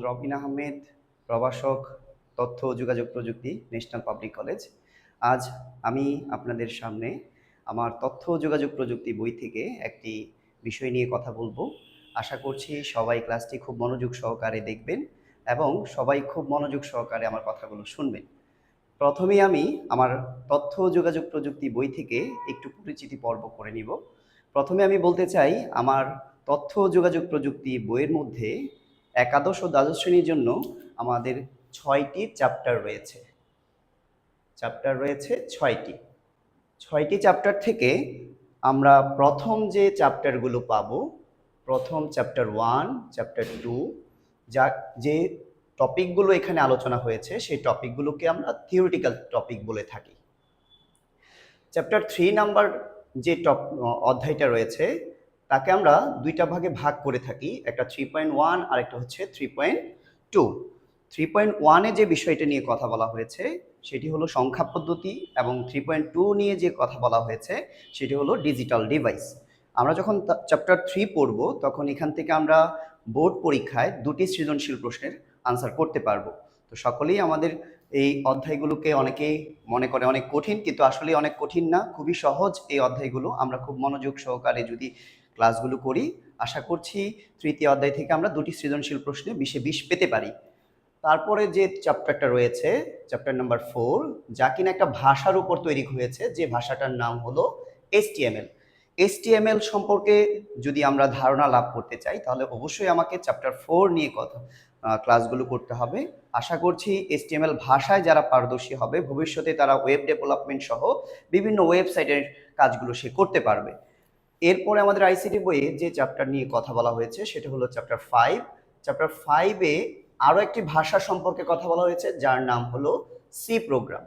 রবিন আহমেদ, প্রভাষক, তথ্য ও যোগাযোগ প্রযুক্তি, ন্যাশনাল পাবলিক কলেজ। আজ আমি আপনাদের সামনে আমার তথ্য ও যোগাযোগ প্রযুক্তি বই থেকে একটি বিষয় নিয়ে কথা বলবো। আশা করছি সবাই ক্লাসটি খুব মনোযোগ সহকারে দেখবেন এবং সবাই খুব মনোযোগ সহকারে আমার কথাগুলো শুনবেন। প্রথমেই আমি আমার তথ্য ও যোগাযোগ প্রযুক্তি বই থেকে একটু পরিচিতি পর্ব করে নিব। প্রথমে আমি বলতে চাই, আমার তথ্য ও যোগাযোগ প্রযুক্তি বইয়ের মধ্যে একাদশ ও দ্বাদশ শ্রেণীর জন্য আমাদের 6টি চ্যাপ্টার রয়েছে। ছয়টি চ্যাপ্টার থেকে আমরা প্রথম যে চ্যাপ্টারগুলো পাবো, প্রথম চ্যাপ্টার 1, চ্যাপ্টার 2, যে টপিকগুলো এখানে আলোচনা হয়েছে সেই টপিকগুলোকে আমরা থিওরিটিক্যাল টপিক বলে থাকি। চ্যাপ্টার 3 নাম্বার যে অধ্যায়টা রয়েছে তাকে আমরা দুইটা ভাগে ভাগ করে থাকি, একটা 3.1 আর একটা হচ্ছে 3.2। 3.1 এ যে বিষয়টা নিয়ে কথা বলা হয়েছে সেটি হলো সংখ্যা পদ্ধতি, এবং 3.2 নিয়ে যে কথা বলা হয়েছে সেটি হলো ডিজিটাল ডিভাইস। আমরা যখন চ্যাপ্টার 3 পড়ব তখন এখান থেকে আমরা বোর্ড পরীক্ষায় 2টি সৃজনশীল প্রশ্নের আনসার করতে পারবো। তো সকলেই আমাদের এই অধ্যায়গুলোকে অনেকেই মনে করে অনেক কঠিন, কিন্তু আসলে অনেক কঠিন না, খুবই সহজ এই অধ্যায়গুলো। আমরা খুব মনোযোগ সহকারে যদি ক্লাসগুলো করি, আশা করছি তৃতীয় অধ্যায় থেকে আমরা 2টি সৃজনশীল প্রশ্নে 20-এ 20 পেতে পারি। তারপরে যে চ্যাপ্টারটা রয়েছে, চ্যাপ্টার নাম্বার 4, যা কিনা একটা ভাষার উপর তৈরি হয়েছে, যে ভাষাটার নাম হলো HTML। HTML সম্পর্কে যদি আমরা ধারণা লাভ করতে চাই তাহলে অবশ্যই আমাকে চ্যাপ্টার 4 নিয়ে ক্লাসগুলো করতে হবে। আশা করছি HTML ভাষায় যারা পারদর্শী হবে ভবিষ্যতে তারা ওয়েব ডেভেলপমেন্ট সহ বিভিন্ন ওয়েবসাইটের কাজগুলো সে করতে পারবে। এরপরে আমাদের আইসিটি বইয়ে যে চ্যাপ্টার নিয়ে কথা বলা হয়েছে সেটা হলো চ্যাপ্টার 5। চ্যাপ্টার 5-এ আরও একটি ভাষা সম্পর্কে কথা বলা হয়েছে যার নাম হলো সি প্রোগ্রাম।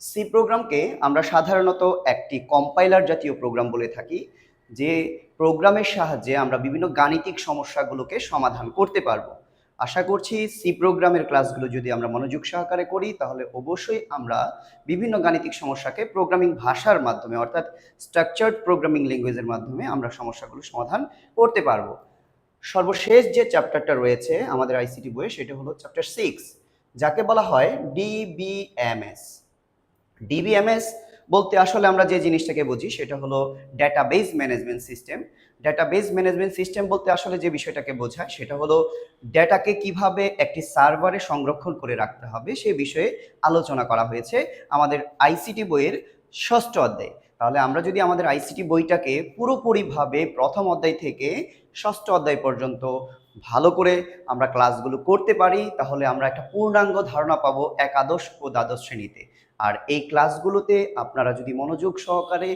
সি প্রোগ্রামকে আমরা সাধারণত একটি কম্পাইলার জাতীয় প্রোগ্রাম বলে থাকি, যে প্রোগ্রামের সাহায্যে আমরা বিভিন্ন গাণিতিক সমস্যাগুলোকে সমাধান করতে পারবো। আশা করছি সি প্রোগ্রামের ক্লাসগুলো যদি আমরা মনোযোগ সহকারে করি তাহলে অবশ্যই আমরা বিভিন্ন গাণিতিক সমস্যাকে প্রোগ্রামিং ভাষার মাধ্যমে, অর্থাৎ স্ট্রাকচার্ড প্রোগ্রামিং ল্যাঙ্গুয়েজের মাধ্যমে আমরা সমস্যাগুলো সমাধান করতে পারবো। সর্বশেষ যে চ্যাপ্টারটা রয়েছে আমাদের আইসিটি বইয়ে সেটা হলো চ্যাপ্টার 6, যাকে বলা হয় ডিবিএমএস। ডিবিএমএস বলতে আসলে আমরা যে জিনিসটাকে বুঝি সেটা হলো database management system. Database management system বলতে আসলে যে বিষয়টাকে বোঝায় সেটা হলো ডেটাকে কিভাবে একটি সার্ভারে সংরক্ষণ করে রাখতে হবে সেই বিষয়ে আলোচনা করা হয়েছে আমাদের আইসিটি বইয়ের 6ষ্ঠ অধ্যায়ে। তাহলে আমরা যদি আমাদের আইসিটি বইটাকে পুরোপুরিভাবে প্রথম অধ্যায় থেকে 6ষ্ঠ অধ্যায় পর্যন্ত ভালো করে আমরা ক্লাসগুলো করতে পারি তাহলে আমরা একটা পূর্ণাঙ্গ ধারণা পাবো একাদশ ও দ্বাদশ শ্রেণীতে। আর এই ক্লাসগুলোতে আপনারা যদি মনোযোগ সহকারে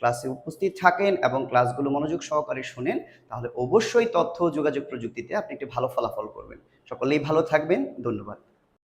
ক্লাসে উপস্থিত থাকেন এবং ক্লাসগুলো মনোযোগ সহকারে শুনেন তাহলে অবশ্যই তথ্য ও যোগাযোগ প্রযুক্তিতে আপনি একটি ভালো ফলাফল করবেন। সকলেই ভালো থাকবেন। ধন্যবাদ।